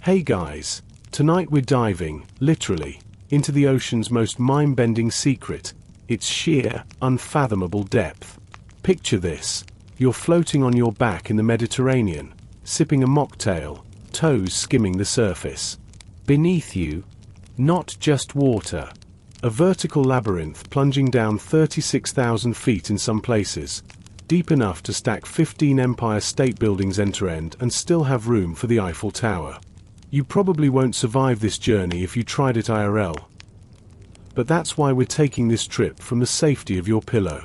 Hey guys, tonight we're diving, literally, into the ocean's most mind-bending secret, its sheer, unfathomable depth. Picture this, you're floating on your back in the Mediterranean, sipping a mocktail, toes skimming the surface. Beneath you, not just water, a vertical labyrinth plunging down 36,000 feet in some places, deep enough to stack 15 Empire State Buildings end-to-end and still have room for the Eiffel Tower. You probably won't survive this journey if you tried it IRL. But that's why we're taking this trip from the safety of your pillow.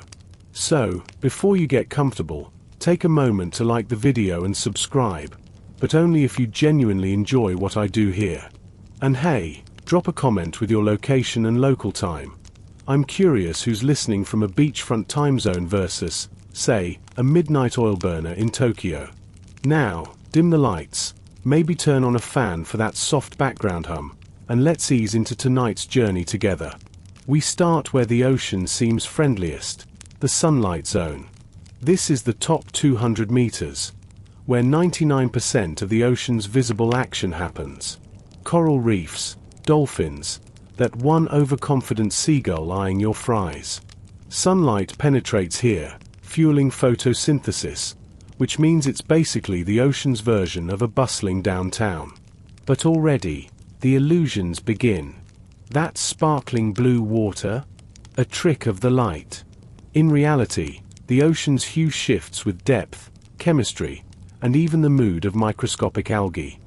So, before you get comfortable, take a moment to like the video and subscribe, but only if you genuinely enjoy what I do here. And hey, drop a comment with your location and local time. I'm curious who's listening from a beachfront time zone versus, say, a midnight oil burner in Tokyo. Now, dim the lights, maybe turn on a fan for that soft background hum, and let's ease into tonight's journey together. We start where the ocean seems friendliest, the sunlight zone. This is the top 200 meters, where 99% of the ocean's visible action happens. Coral reefs, dolphins, that one overconfident seagull eyeing your fries. Sunlight penetrates here, fueling photosynthesis, which means it's basically the ocean's version of a bustling downtown. But already, the illusions begin. That sparkling blue water? A trick of the light. In reality, the ocean's hue shifts with depth, chemistry, and even the mood of microscopic algae.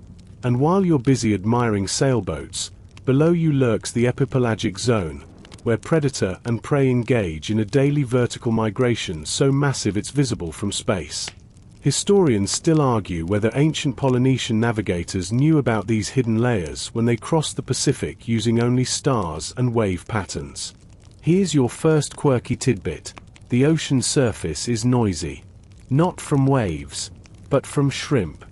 And while you're busy admiring sailboats, below you lurks the epipelagic zone, where predator and prey engage in a daily vertical migration so massive it's visible from space. Historians still argue whether ancient Polynesian navigators knew about these hidden layers when they crossed the Pacific using only stars and wave patterns. Here's your first quirky tidbit. The ocean surface is noisy. Not from waves, but from shrimp.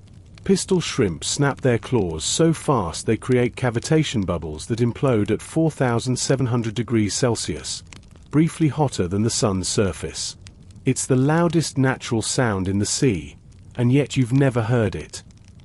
Pistol shrimp snap their claws so fast they create cavitation bubbles that implode at 4,700 degrees Celsius, briefly hotter than the sun's surface. It's the loudest natural sound in the sea, and yet you've never heard it.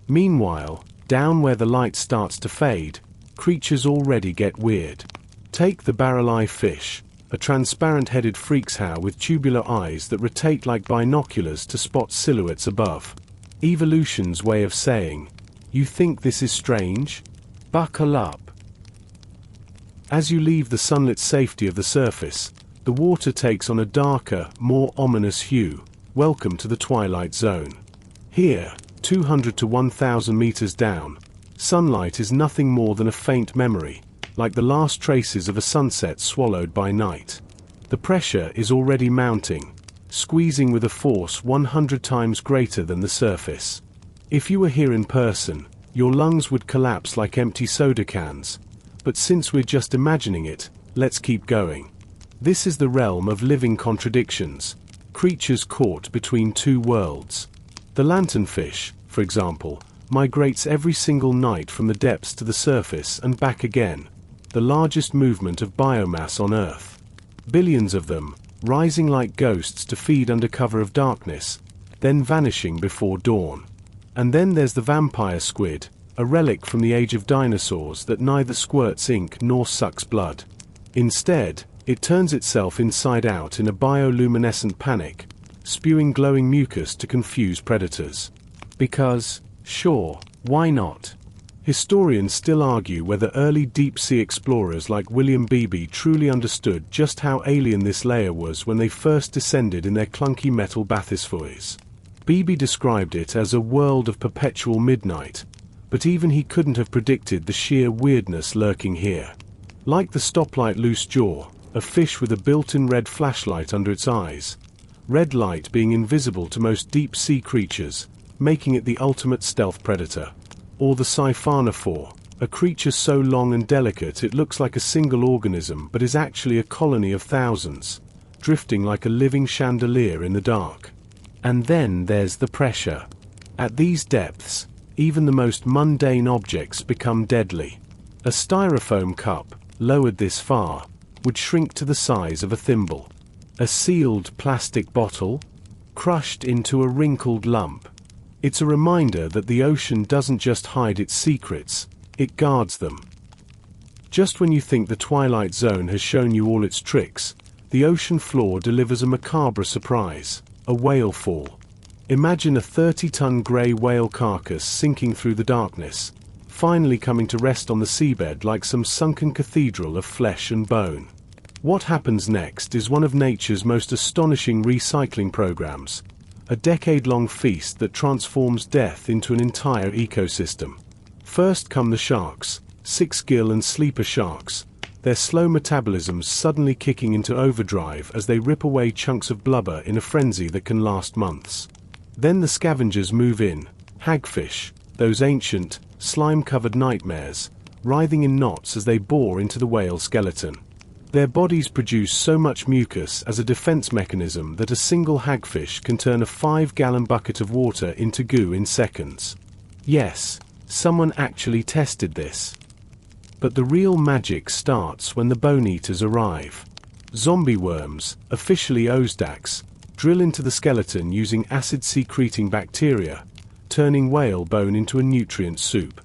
Meanwhile, down where the light starts to fade, creatures already get weird. Take the barrel-eye fish, a transparent-headed freakshow with tubular eyes that rotate like binoculars to spot silhouettes above. Evolution's way of saying, you think this is strange? Buckle up. As you leave the sunlit safety of the surface, the water takes on a darker, more ominous hue. Welcome to the twilight zone. Here, 200 to 1,000 meters down, sunlight is nothing more than a faint memory, like the last traces of a sunset swallowed by night. The pressure is already mounting, squeezing with a force 100 times greater than the surface. If you were here in person, your lungs would collapse like empty soda cans. But since we're just imagining it, let's keep going. This is the realm of living contradictions, creatures caught between two worlds. The lanternfish, for example, migrates every single night from the depths to the surface and back again, the largest movement of biomass on Earth. Billions of them, rising like ghosts to feed under cover of darkness, then vanishing before dawn. And then there's the vampire squid, a relic from the age of dinosaurs that neither squirts ink nor sucks blood. Instead, it turns itself inside out in a bioluminescent panic, spewing glowing mucus to confuse predators. Because, sure, why not? Historians still argue whether early deep-sea explorers like William Beebe truly understood just how alien this layer was when they first descended in their clunky metal bathyspheres. Beebe described it as a world of perpetual midnight, but even he couldn't have predicted the sheer weirdness lurking here. Like the stoplight loose jaw, a fish with a built-in red flashlight under its eyes, red light being invisible to most deep-sea creatures, making it the ultimate stealth predator. Or the siphonophore, a creature so long and delicate it looks like a single organism but is actually a colony of thousands, drifting like a living chandelier in the dark. And then there's the pressure. At these depths, even the most mundane objects become deadly. A styrofoam cup, lowered this far, would shrink to the size of a thimble. A sealed plastic bottle, crushed into a wrinkled lump. It's a reminder that the ocean doesn't just hide its secrets, it guards them. Just when you think the Twilight Zone has shown you all its tricks, the ocean floor delivers a macabre surprise, a whale fall. Imagine a 30-ton grey whale carcass sinking through the darkness, finally coming to rest on the seabed like some sunken cathedral of flesh and bone. What happens next is one of nature's most astonishing recycling programs, a decade-long feast that transforms death into an entire ecosystem. First come the sharks, six-gill and sleeper sharks, their slow metabolisms suddenly kicking into overdrive as they rip away chunks of blubber in a frenzy that can last months. Then the scavengers move in, hagfish, those ancient, slime-covered nightmares, writhing in knots as they bore into the whale skeleton. Their bodies produce so much mucus as a defense mechanism that a single hagfish can turn a 5-gallon bucket of water into goo in seconds. Yes, someone actually tested this. But the real magic starts when the bone-eaters arrive. Zombie worms, officially Ozdacs, drill into the skeleton using acid-secreting bacteria, turning whale bone into a nutrient soup.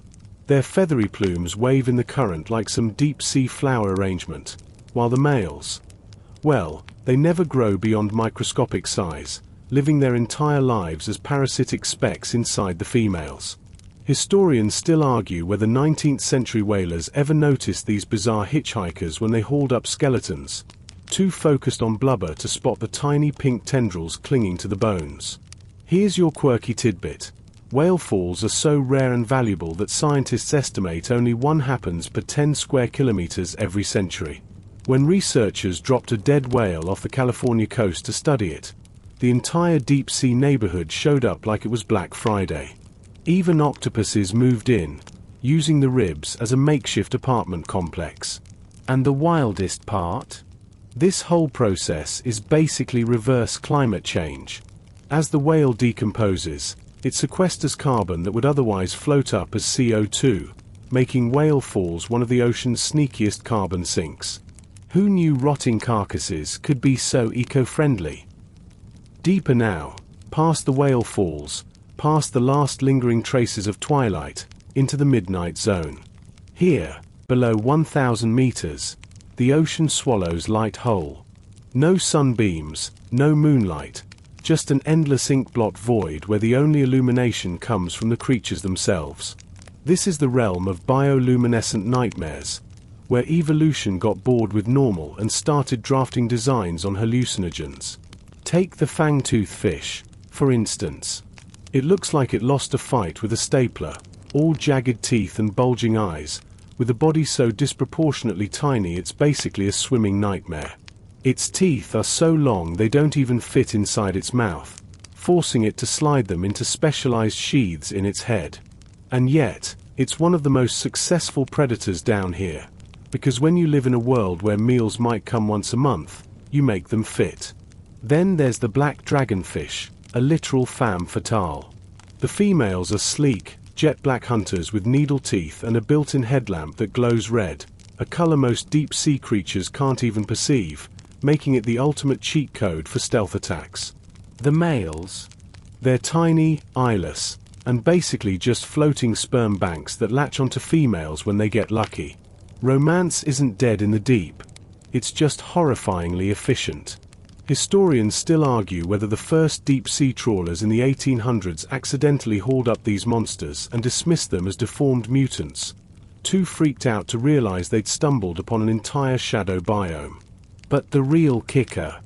Their feathery plumes wave in the current like some deep-sea flower arrangement, while the males, well, they never grow beyond microscopic size, living their entire lives as parasitic specks inside the females. Historians still argue whether 19th-century whalers ever noticed these bizarre hitchhikers when they hauled up skeletons, too focused on blubber to spot the tiny pink tendrils clinging to the bones. Here's your quirky tidbit. Whale falls are so rare and valuable that scientists estimate only one happens per 10 square kilometers every century. When researchers dropped a dead whale off the California coast to study it, the entire deep-sea neighborhood showed up like it was Black Friday. Even octopuses moved in, using the ribs as a makeshift apartment complex. And the wildest part? This whole process is basically reverse climate change. As the whale decomposes, it sequesters carbon that would otherwise float up as CO2, making whale falls one of the ocean's sneakiest carbon sinks. Who knew rotting carcasses could be so eco-friendly? Deeper now, past the whale falls, past the last lingering traces of twilight, into the midnight zone. Here, below 1,000 meters, the ocean swallows light whole. No sunbeams, no moonlight, just an endless ink-blot void where the only illumination comes from the creatures themselves. This is the realm of bioluminescent nightmares, where evolution got bored with normal and started drafting designs on hallucinogens. Take the fangtooth fish, for instance. It looks like it lost a fight with a stapler, all jagged teeth and bulging eyes, with a body so disproportionately tiny it's basically a swimming nightmare. Its teeth are so long they don't even fit inside its mouth, forcing it to slide them into specialized sheaths in its head. And yet, it's one of the most successful predators down here, because when you live in a world where meals might come once a month, you make them fit. Then there's the black dragonfish, a literal femme fatale. The females are sleek, jet-black hunters with needle teeth and a built-in headlamp that glows red, a color most deep-sea creatures can't even perceive, making it the ultimate cheat code for stealth attacks. The males? They're tiny, eyeless, and basically just floating sperm banks that latch onto females when they get lucky. Romance isn't dead in the deep. It's just horrifyingly efficient. Historians still argue whether the first deep-sea trawlers in the 1800s accidentally hauled up these monsters and dismissed them as deformed mutants, too freaked out to realize they'd stumbled upon an entire shadow biome. But the real kicker?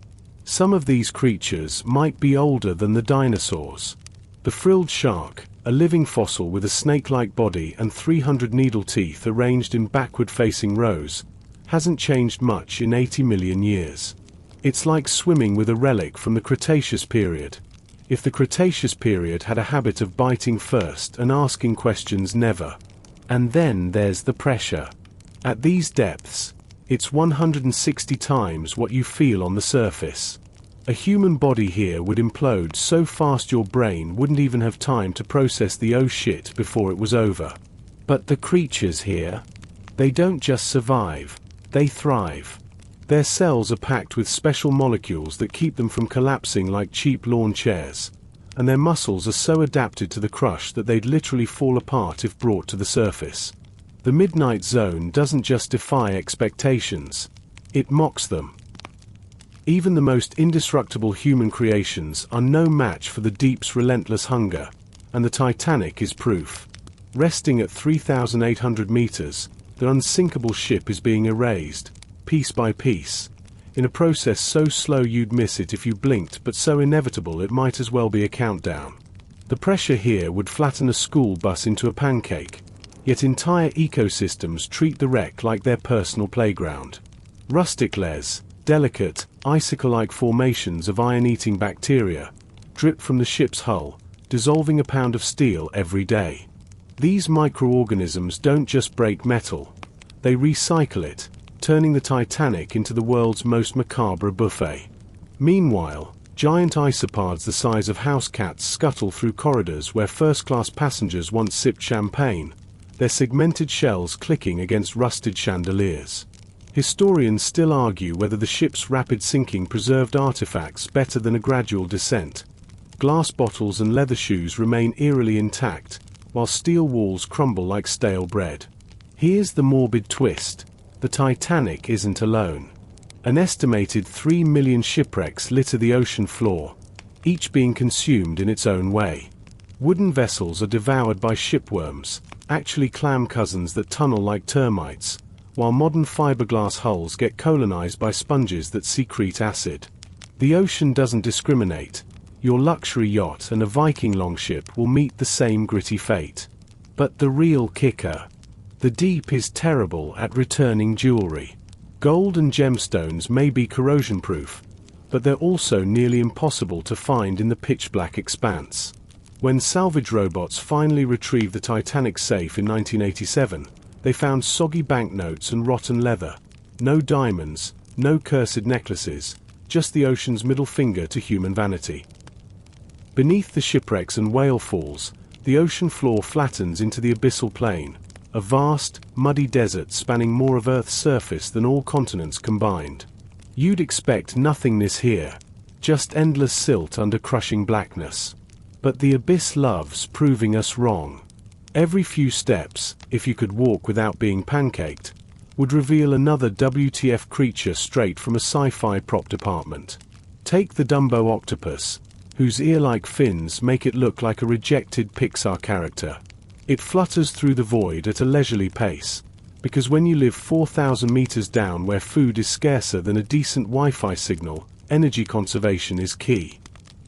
Some of these creatures might be older than the dinosaurs. The frilled shark, a living fossil with a snake-like body and 300 needle teeth arranged in backward-facing rows, hasn't changed much in 80 million years. It's like swimming with a relic from the Cretaceous period. If the Cretaceous period had a habit of biting first and asking questions never. And then there's the pressure. At these depths, it's 160 times what you feel on the surface. A human body here would implode so fast your brain wouldn't even have time to process the oh shit before it was over. But the creatures here, they don't just survive, they thrive. Their cells are packed with special molecules that keep them from collapsing like cheap lawn chairs. and their muscles are so adapted to the crush that they'd literally fall apart if brought to the surface. The midnight zone doesn't just defy expectations, it mocks them. Even the most indestructible human creations are no match for the deep's relentless hunger, and the Titanic is proof. Resting at 3,800 meters, the unsinkable ship is being erased, piece by piece, in a process so slow you'd miss it if you blinked, but so inevitable it might as well be a countdown. The pressure here would flatten a school bus into a pancake, yet entire ecosystems treat the wreck like their personal playground. Rustic layers, delicate, icicle-like formations of iron-eating bacteria, drip from the ship's hull, dissolving a pound of steel every day. These microorganisms don't just break metal, they recycle it, turning the Titanic into the world's most macabre buffet. Meanwhile, giant isopods the size of house cats scuttle through corridors where first-class passengers once sipped champagne, their segmented shells clicking against rusted chandeliers. Historians still argue whether the ship's rapid sinking preserved artifacts better than a gradual descent. Glass bottles and leather shoes remain eerily intact, while steel walls crumble like stale bread. Here's the morbid twist: the Titanic isn't alone. An estimated 3 million shipwrecks litter the ocean floor, each being consumed in its own way. Wooden vessels are devoured by shipworms, actually clam cousins that tunnel like termites, while modern fiberglass hulls get colonized by sponges that secrete acid. The ocean doesn't discriminate. Your luxury yacht and a Viking longship will meet the same gritty fate. But the real kicker: the deep is terrible at returning jewelry. Gold and gemstones may be corrosion-proof, but they're also nearly impossible to find in the pitch-black expanse. When salvage robots finally retrieved the Titanic safe in 1987, they found soggy banknotes and rotten leather. No diamonds, no cursed necklaces, just the ocean's middle finger to human vanity. Beneath the shipwrecks and whale falls, the ocean floor flattens into the abyssal plain, a vast, muddy desert spanning more of Earth's surface than all continents combined. You'd expect nothingness here, just endless silt under crushing blackness. But the abyss loves proving us wrong. Every few steps, if you could walk without being pancaked, would reveal another WTF creature straight from a sci-fi prop department. Take the Dumbo octopus, whose ear-like fins make it look like a rejected Pixar character. It flutters through the void at a leisurely pace, because when you live 4,000 meters down where food is scarcer than a decent Wi-Fi signal, energy conservation is key.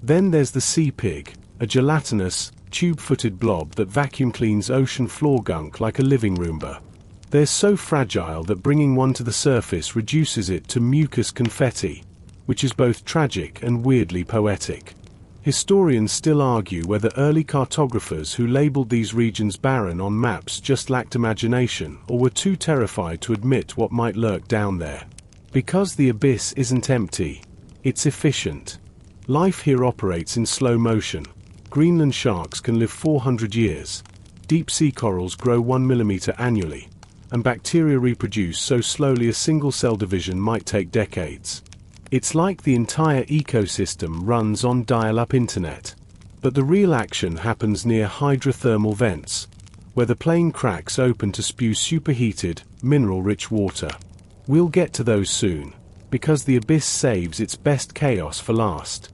Then there's the sea pig, a gelatinous, tube-footed blob that vacuum cleans ocean floor gunk like a living Roomba. They're so fragile that bringing one to the surface reduces it to mucus confetti, which is both tragic and weirdly poetic. Historians still argue whether early cartographers who labeled these regions barren on maps just lacked imagination or were too terrified to admit what might lurk down there. Because the abyss isn't empty, it's efficient. Life here operates in slow motion. Greenland sharks can live 400 years, deep-sea corals grow 1 millimeter annually, and bacteria reproduce so slowly a single-cell division might take decades. It's like the entire ecosystem runs on dial-up internet. But the real action happens near hydrothermal vents, where the plane cracks open to spew superheated, mineral-rich water. We'll get to those soon, because the abyss saves its best chaos for last.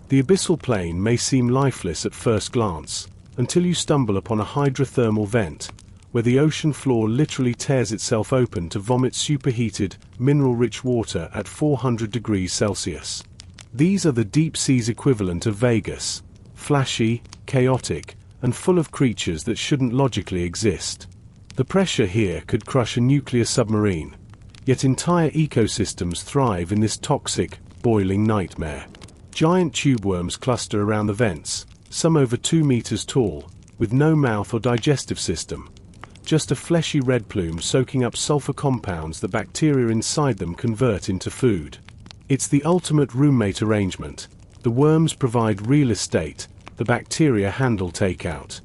The abyssal plain may seem lifeless at first glance, until you stumble upon a hydrothermal vent, where the ocean floor literally tears itself open to vomit superheated, mineral-rich water at 400 degrees Celsius. These are the deep sea's equivalent of Vegas, flashy, chaotic, and full of creatures that shouldn't logically exist. The pressure here could crush a nuclear submarine, yet entire ecosystems thrive in this toxic, boiling nightmare. Giant tube worms cluster around the vents, some over 2 meters tall, with no mouth or digestive system. Just a fleshy red plume soaking up sulfur compounds that bacteria inside them convert into food. It's the ultimate roommate arrangement. The worms provide real estate, the bacteria handle takeout.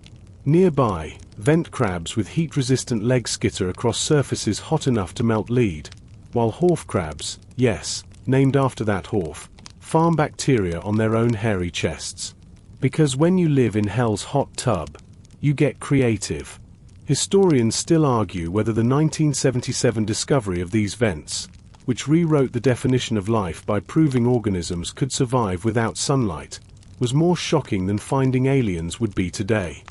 Nearby, vent crabs with heat-resistant legs skitter across surfaces hot enough to melt lead, while wharf crabs, yes, named after that wharf, farm bacteria on their own hairy chests. Because when you live in hell's hot tub, you get creative. Historians still argue whether the 1977 discovery of these vents, which rewrote the definition of life by proving organisms could survive without sunlight, was more shocking than finding aliens would be today.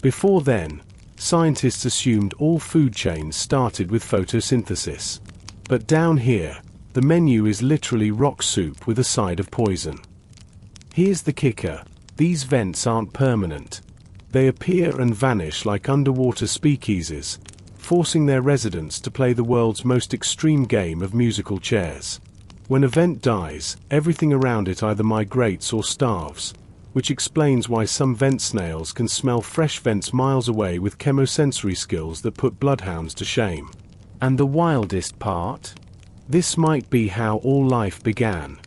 Before then, scientists assumed all food chains started with photosynthesis. But down here, the menu is literally rock soup with a side of poison. Here's the kicker: these vents aren't permanent. They appear and vanish like underwater speakeasies, forcing their residents to play the world's most extreme game of musical chairs. When a vent dies, everything around it either migrates or starves, which explains why some vent snails can smell fresh vents miles away with chemosensory skills that put bloodhounds to shame. And the wildest part? This might be how all life began.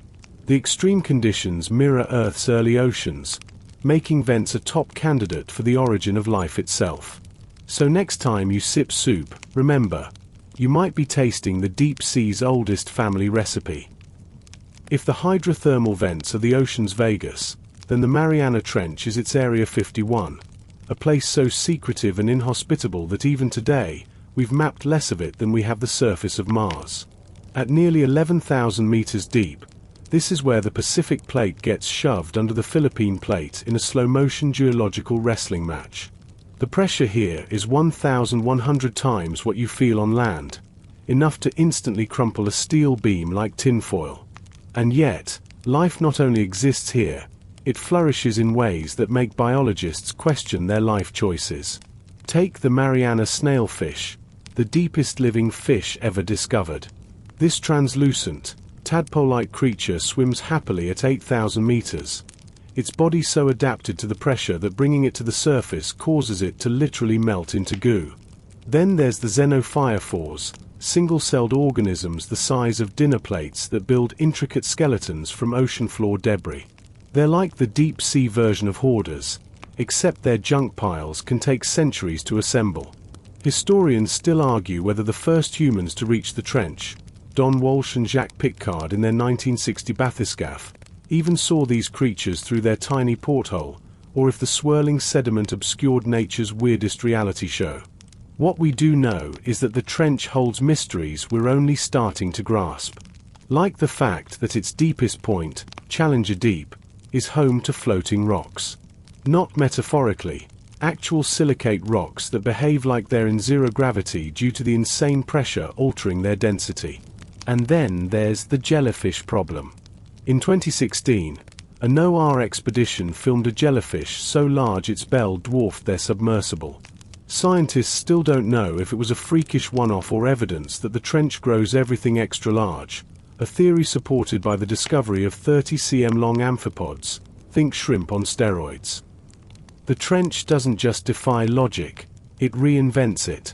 The extreme conditions mirror Earth's early oceans, making vents a top candidate for the origin of life itself. So next time you sip soup, remember, you might be tasting the deep sea's oldest family recipe. If the hydrothermal vents are the ocean's Vegas, then the Mariana Trench is its Area 51, a place so secretive and inhospitable that even today, we've mapped less of it than we have the surface of Mars. At nearly 11,000 meters deep, this is where the Pacific Plate gets shoved under the Philippine Plate in a slow-motion geological wrestling match. The pressure here is 1,100 times what you feel on land, enough to instantly crumple a steel beam like tinfoil. And yet, life not only exists here, it flourishes in ways that make biologists question their life choices. Take the Mariana snailfish, the deepest living fish ever discovered. This translucent, tadpole-like creature swims happily at 8,000 meters. Its body so adapted to the pressure that bringing it to the surface causes it to literally melt into goo. Then there's the xenophyrophores, single-celled organisms the size of dinner plates that build intricate skeletons from ocean floor debris. They're like the deep-sea version of hoarders, except their junk piles can take centuries to assemble. Historians still argue whether the first humans to reach the trench, Don Walsh and Jacques Piccard in their 1960 bathyscaphe, even saw these creatures through their tiny porthole, or if the swirling sediment obscured nature's weirdest reality show. What we do know is that the trench holds mysteries we're only starting to grasp. Like the fact that its deepest point, Challenger Deep, is home to floating rocks. Not metaphorically, actual silicate rocks that behave like they're in zero gravity due to the insane pressure altering their density. And then there's the jellyfish problem. In 2016, a NOAA expedition filmed a jellyfish so large its bell dwarfed their submersible. Scientists still don't know if it was a freakish one-off or evidence that the trench grows everything extra large, a theory supported by the discovery of 30 cm long amphipods, think shrimp on steroids. The trench doesn't just defy logic, it reinvents it.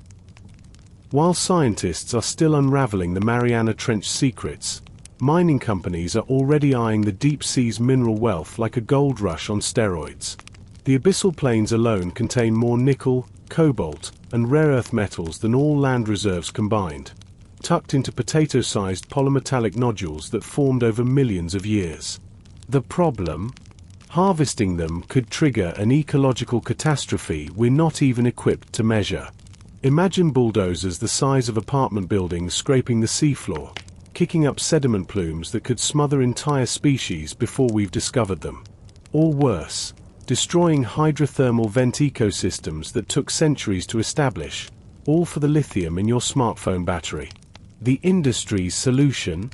While scientists are still unraveling the Mariana Trench secrets, mining companies are already eyeing the deep sea's mineral wealth like a gold rush on steroids. The abyssal plains alone contain more nickel, cobalt, and rare earth metals than all land reserves combined, tucked into potato-sized polymetallic nodules that formed over millions of years. The problem? Harvesting them could trigger an ecological catastrophe we're not even equipped to measure. Imagine bulldozers the size of apartment buildings scraping the seafloor, kicking up sediment plumes that could smother entire species before we've discovered them. Or worse, destroying hydrothermal vent ecosystems that took centuries to establish, all for the lithium in your smartphone battery. The industry's solution?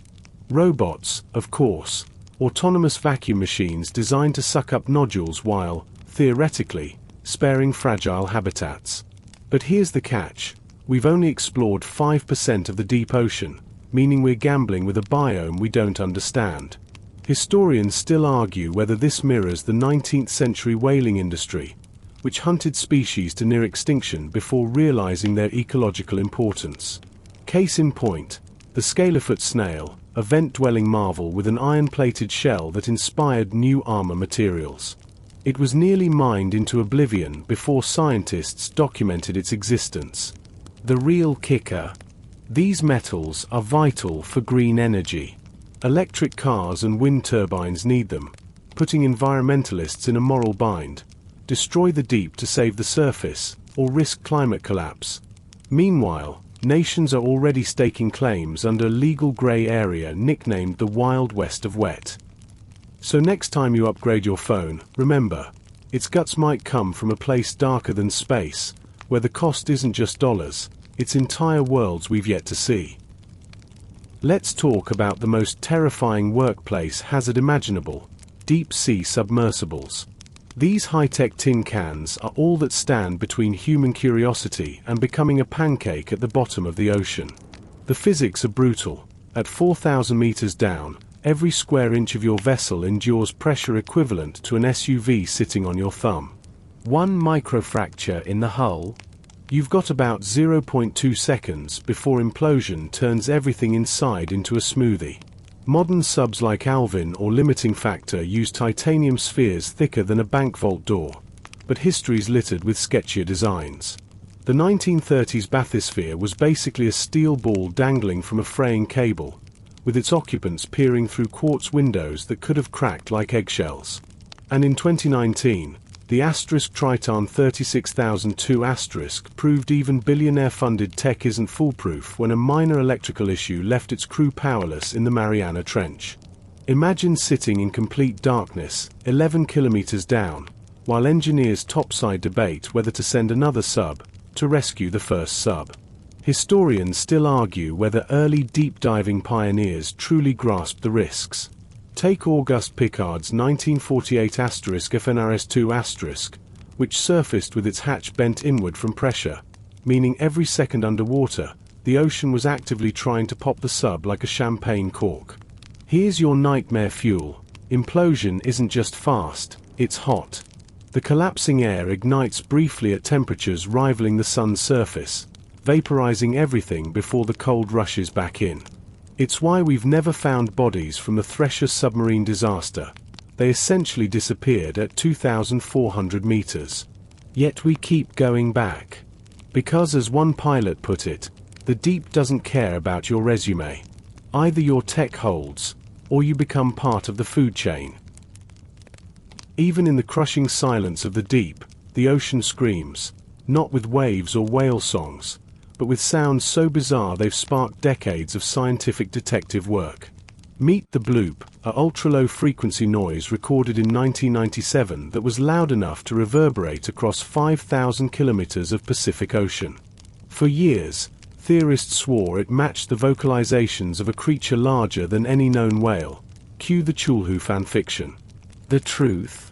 Robots, of course, autonomous vacuum machines designed to suck up nodules while, theoretically, sparing fragile habitats. But here's the catch: we've only explored 5% of the deep ocean, meaning we're gambling with a biome we don't understand. Historians still argue whether this mirrors the 19th century whaling industry, which hunted species to near extinction before realizing their ecological importance. Case in point, the scalefoot snail, a vent-dwelling marvel with an iron-plated shell that inspired new armor materials. It was nearly mined into oblivion before scientists documented its existence. The real kicker? These metals are vital for green energy. Electric cars and wind turbines need them. putting environmentalists in a moral bind. Destroy the deep to save the surface, or risk climate collapse. Meanwhile, nations are already staking claims under a legal grey area nicknamed the Wild West of Wet. So next time you upgrade your phone, remember, its guts might come from a place darker than space, where the cost isn't just dollars, it's entire worlds we've yet to see. Let's talk about the most terrifying workplace hazard imaginable: deep-sea submersibles. These high-tech tin cans are all that stand between human curiosity and becoming a pancake at the bottom of the ocean. The physics are brutal. At 4,000 meters down, every square inch of your vessel endures pressure equivalent to an SUV sitting on your thumb. One microfracture in the hull, you've got about 0.2 seconds before implosion turns everything inside into a smoothie. Modern subs like Alvin or Limiting Factor use titanium spheres thicker than a bank vault door, but history's littered with sketchier designs. The 1930s bathysphere was basically a steel ball dangling from a fraying cable, with its occupants peering through quartz windows that could have cracked like eggshells. And in 2019, the Triton 36002 proved even billionaire-funded tech isn't foolproof when a minor electrical issue left its crew powerless in the Mariana Trench. Imagine sitting in complete darkness, 11 kilometers down, while engineers topside debate whether to send another sub to rescue the first sub. Historians still argue whether early deep-diving pioneers truly grasped the risks. Take Auguste Piccard's 1948 FNRS-2 which surfaced with its hatch bent inward from pressure, meaning every second underwater, the ocean was actively trying to pop the sub like a champagne cork. Here's your nightmare fuel. Implosion isn't just fast, it's hot. The collapsing air ignites briefly at temperatures rivaling the sun's surface, vaporizing everything before the cold rushes back in. It's why we've never found bodies from the Thresher submarine disaster. They essentially disappeared at 2,400 meters. Yet we keep going back. Because as one pilot put it, the deep doesn't care about your resume. Either your tech holds, or you become part of the food chain. Even in the crushing silence of the deep, the ocean screams, not with waves or whale songs, but with sounds so bizarre they've sparked decades of scientific detective work. Meet the bloop, a ultra-low frequency noise recorded in 1997 that was loud enough to reverberate across 5,000 kilometers of Pacific Ocean. For years, theorists swore it matched the vocalizations of a creature larger than any known whale. Cue the Chulhu fanfiction. The truth?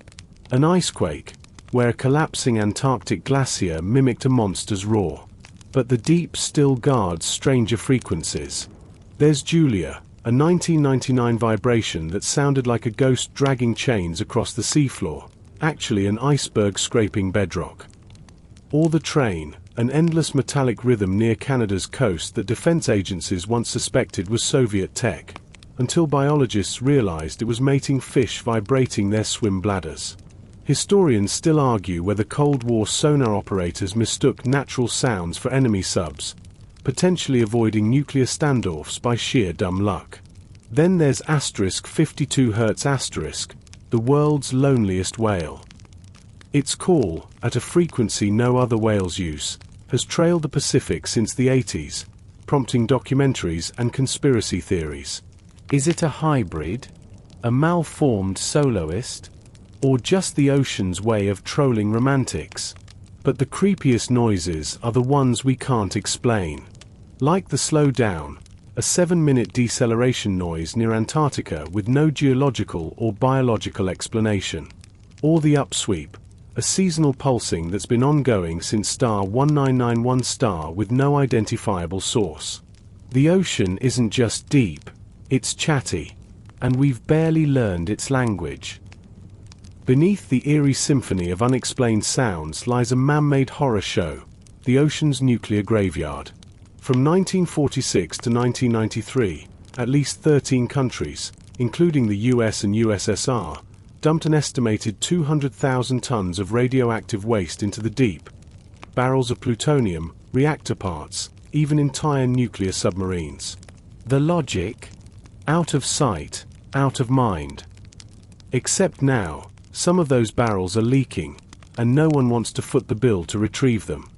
An icequake, where a collapsing Antarctic glacier mimicked a monster's roar. But the deep still guards stranger frequencies. There's Julia, a 1999 vibration that sounded like a ghost dragging chains across the seafloor, actually an iceberg scraping bedrock. Or the Train, an endless metallic rhythm near Canada's coast that defense agencies once suspected was Soviet tech, until biologists realized it was mating fish vibrating their swim bladders. Historians still argue whether Cold War sonar operators mistook natural sounds for enemy subs, potentially avoiding nuclear standoffs by sheer dumb luck. Then there's 52 Hz*, the world's loneliest whale. Its call, at a frequency no other whales use, has trailed the Pacific since the 80s, prompting documentaries and conspiracy theories. Is it a hybrid? A malformed soloist? Or just the ocean's way of trolling romantics? But the creepiest noises are the ones we can't explain. Like the slow down, a 7-minute deceleration noise near Antarctica with no geological or biological explanation. Or the upsweep, a seasonal pulsing that's been ongoing since star 1991 star with no identifiable source. The ocean isn't just deep, it's chatty, and we've barely learned its language. Beneath the eerie symphony of unexplained sounds lies a man-made horror show, the ocean's nuclear graveyard. From 1946 to 1993, at least 13 countries, including the US and USSR, dumped an estimated 200,000 tons of radioactive waste into the deep. Barrels of plutonium, reactor parts, even entire nuclear submarines. The logic? Out of sight, out of mind. Except now, some of those barrels are leaking, and no one wants to foot the bill to retrieve them.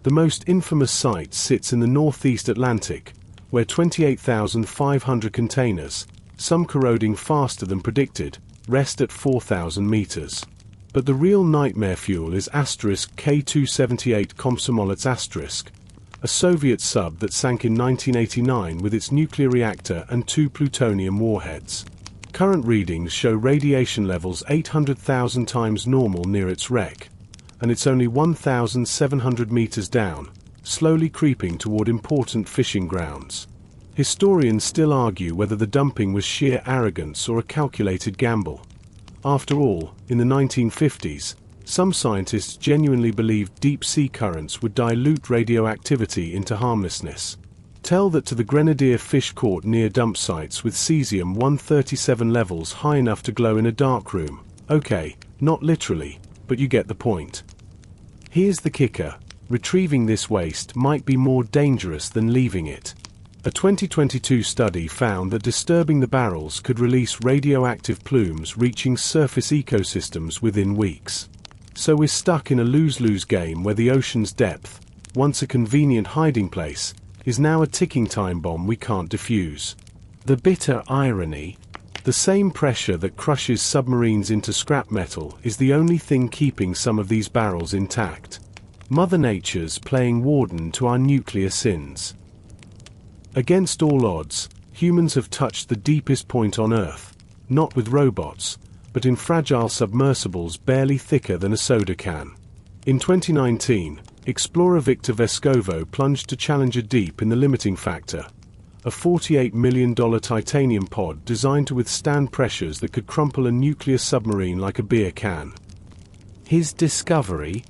The most infamous site sits in the northeast Atlantic, where 28,500 containers, some corroding faster than predicted, rest at 4,000 meters. But the real nightmare fuel is K-278 Komsomolets *, a Soviet sub that sank in 1989 with its nuclear reactor and 2 plutonium warheads. Current readings show radiation levels 800,000 times normal near its wreck, and it's only 1,700 meters down, slowly creeping toward important fishing grounds. Historians still argue whether the dumping was sheer arrogance or a calculated gamble. After all, in the 1950s, some scientists genuinely believed deep-sea currents would dilute radioactivity into harmlessness. Tell that to the Grenadier fish caught near dump sites with cesium-137 levels high enough to glow in a darkroom. Okay, not literally, but you get the point. Here's the kicker: retrieving this waste might be more dangerous than leaving it. A 2022 study found that disturbing the barrels could release radioactive plumes reaching surface ecosystems within weeks. So we're stuck in a lose-lose game where the ocean's depth, once a convenient hiding place, is now a ticking time bomb we can't defuse. The bitter irony: the same pressure that crushes submarines into scrap metal is the only thing keeping some of these barrels intact. Mother Nature's playing warden to our nuclear sins. Against all odds, humans have touched the deepest point on Earth, not with robots, but in fragile submersibles barely thicker than a soda can. In 2019, explorer Victor Vescovo plunged to Challenger Deep in the limiting factor, a $48 million titanium pod designed to withstand pressures that could crumple a nuclear submarine like a beer can. His discovery?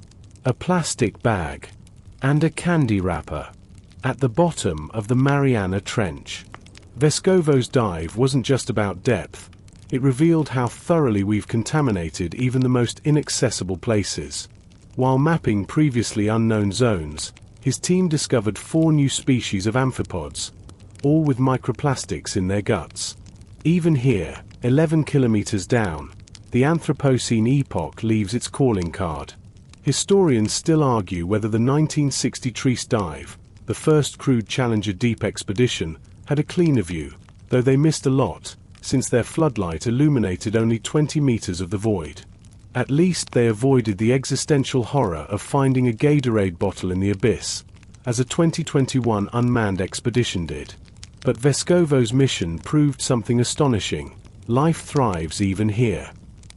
A plastic bag and a candy wrapper at the bottom of the Mariana Trench. Vescovo's dive wasn't just about depth, it revealed how thoroughly we've contaminated even the most inaccessible places. While mapping previously unknown zones, his team discovered 4 new species of amphipods, all with microplastics in their guts. Even here, 11 kilometers down, the Anthropocene epoch leaves its calling card. Historians still argue whether the 1960 Trieste dive, the first crewed Challenger Deep expedition, had a cleaner view, though they missed a lot, since their floodlight illuminated only 20 meters of the void. At least they avoided the existential horror of finding a Gatorade bottle in the abyss, as a 2021 unmanned expedition did. But Vescovo's mission proved something astonishing: life thrives even here.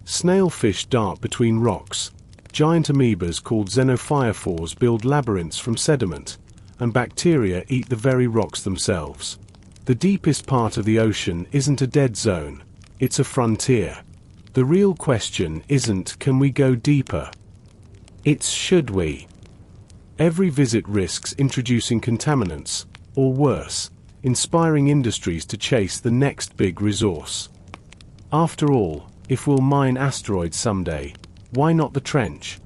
Snailfish dart between rocks, giant amoebas called xenophyrophores build labyrinths from sediment, and bacteria eat the very rocks themselves. The deepest part of the ocean isn't a dead zone, it's a frontier. The real question isn't can we go deeper? It's should we? Every visit risks introducing contaminants, or worse, inspiring industries to chase the next big resource. After all, if we'll mine asteroids someday, why not the trench?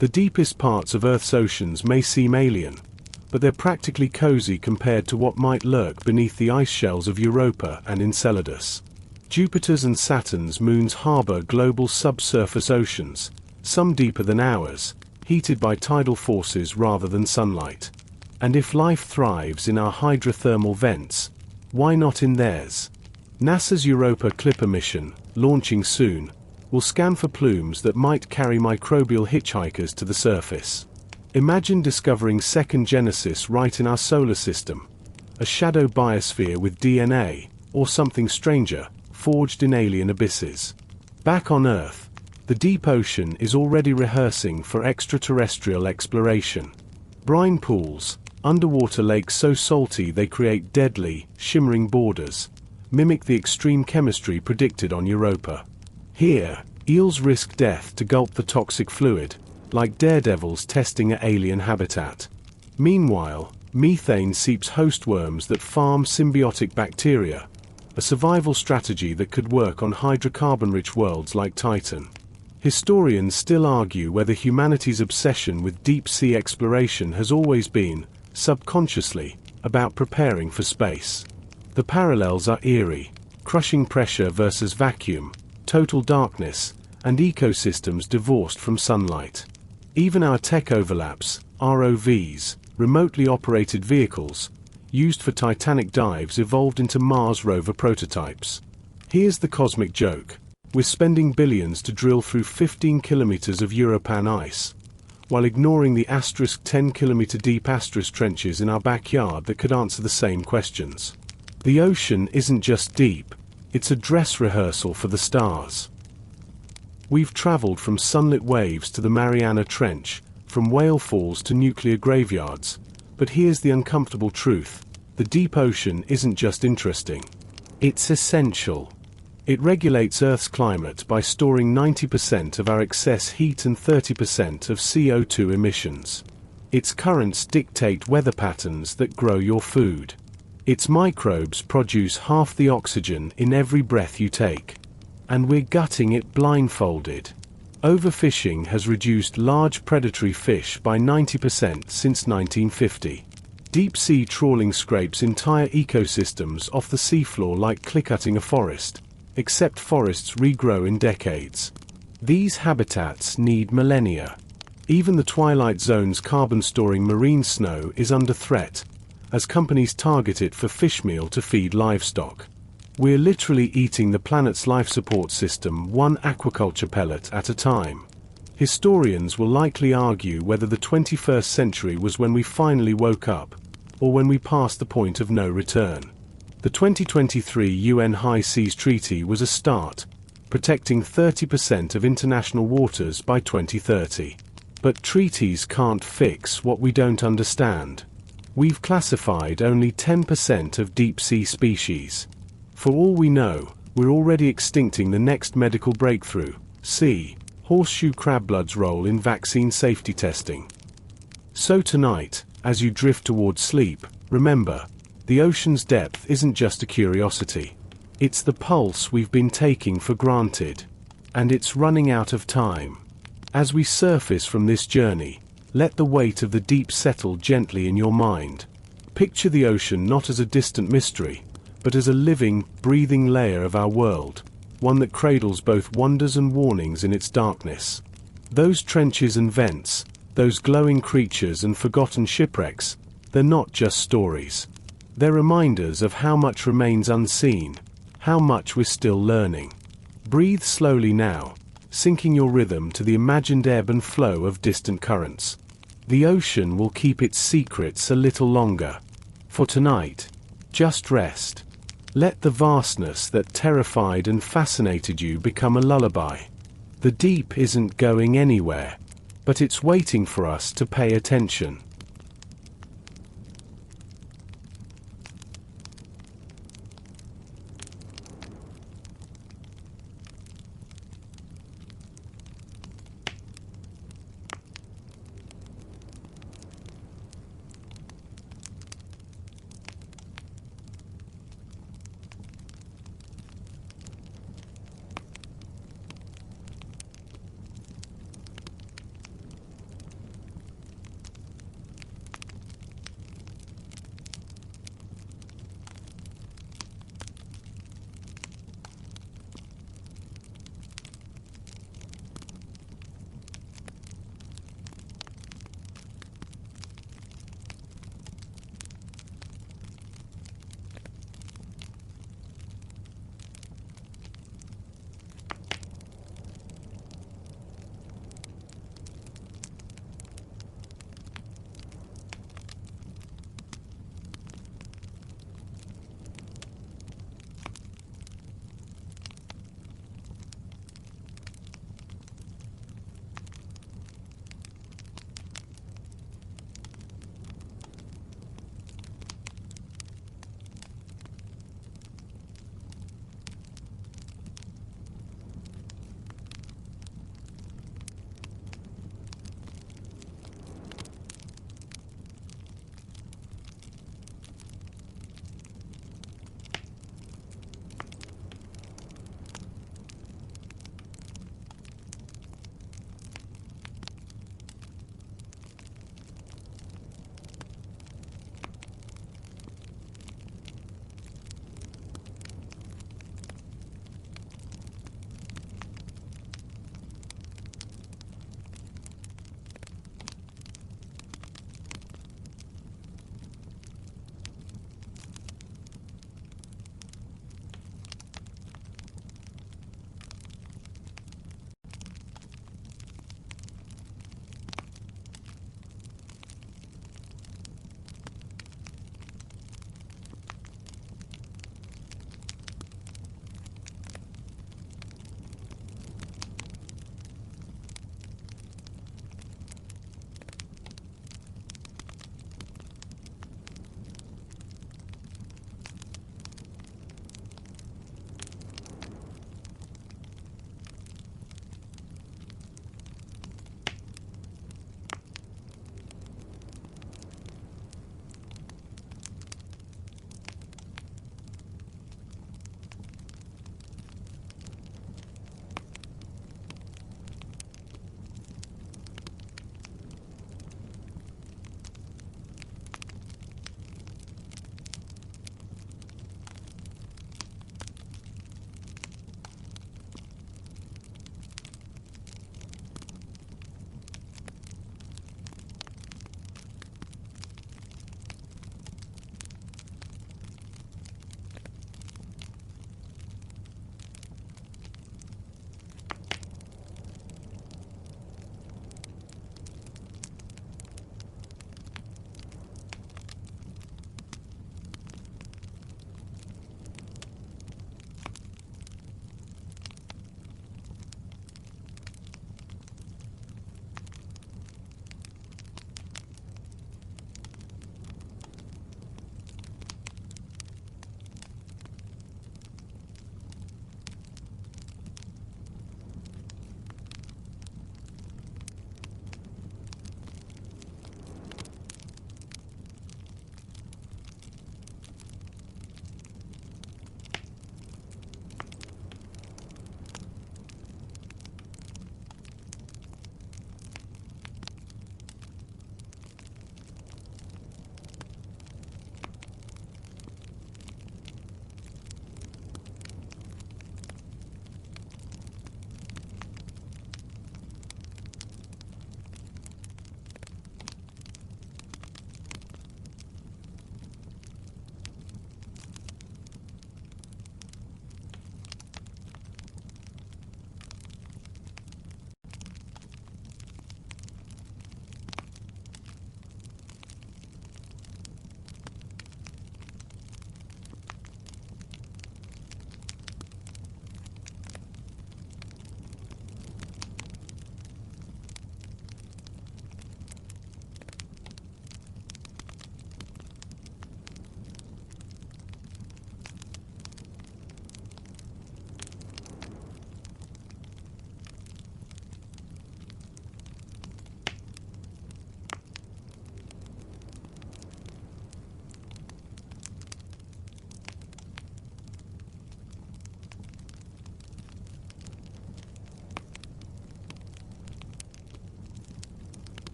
The deepest parts of Earth's oceans may seem alien, but they're practically cozy compared to what might lurk beneath the ice shells of Europa and Enceladus. Jupiter's and Saturn's moons harbor global subsurface oceans, some deeper than ours, heated by tidal forces rather than sunlight. And if life thrives in our hydrothermal vents, why not in theirs? NASA's Europa Clipper mission, launching soon, will scan for plumes that might carry microbial hitchhikers to the surface. Imagine discovering second Genesis right in our solar system, a shadow biosphere with DNA, or something stranger, forged in alien abysses. Back on Earth, the deep ocean is already rehearsing for extraterrestrial exploration. Brine pools, underwater lakes so salty they create deadly, shimmering borders, mimic the extreme chemistry predicted on Europa. Here, eels risk death to gulp the toxic fluid, like daredevils testing an alien habitat. Meanwhile, methane seeps host worms that farm symbiotic bacteria, a survival strategy that could work on hydrocarbon-rich worlds like Titan. Historians still argue whether humanity's obsession with deep-sea exploration has always been, subconsciously, about preparing for space. The parallels are eerie: crushing pressure versus vacuum, total darkness, and ecosystems divorced from sunlight. Even our tech overlaps, ROVs, remotely operated vehicles, used for Titanic dives evolved into Mars rover prototypes. Here's the cosmic joke. We're spending billions to drill through 15 kilometers of Europan ice, while ignoring the asterisk 10-kilometer deep asterisk trenches in our backyard that could answer the same questions. The ocean isn't just deep, it's a dress rehearsal for the stars. We've traveled from sunlit waves to the Mariana Trench, from whale falls to nuclear graveyards, but here's the uncomfortable truth. The deep ocean isn't just interesting. It's essential. It regulates Earth's climate by storing 90% of our excess heat and 30% of CO2 emissions. Its currents dictate weather patterns that grow your food. Its microbes produce half the oxygen in every breath you take. And we're gutting it blindfolded. Overfishing has reduced large predatory fish by 90% since 1950. Deep-sea trawling scrapes entire ecosystems off the seafloor like clear-cutting a forest, except forests regrow in decades. These habitats need millennia. Even the Twilight Zone's carbon-storing marine snow is under threat, as companies target it for fish meal to feed livestock. We're literally eating the planet's life support system one aquaculture pellet at a time. Historians will likely argue whether the 21st century was when we finally woke up, or when we passed the point of no return. The 2023 UN High Seas Treaty was a start, protecting 30% of international waters by 2030. But treaties can't fix what we don't understand. We've classified only 10% of deep-sea species. For all we know, we're already extincting the next medical breakthrough. See horseshoe crabblood's role in vaccine safety testing. So tonight, as you drift towards sleep, remember, the ocean's depth isn't just a curiosity. It's the pulse we've been taking for granted. And it's running out of time. As we surface from this journey, let the weight of the deep settle gently in your mind. Picture the ocean not as a distant mystery, but as a living, breathing layer of our world, one that cradles both wonders and warnings in its darkness. Those trenches and vents, those glowing creatures and forgotten shipwrecks, they're not just stories. They're reminders of how much remains unseen, how much we're still learning. Breathe slowly now, syncing your rhythm to the imagined ebb and flow of distant currents. The ocean will keep its secrets a little longer. For tonight, just rest. Let the vastness that terrified and fascinated you become a lullaby. The deep isn't going anywhere, but it's waiting for us to pay attention.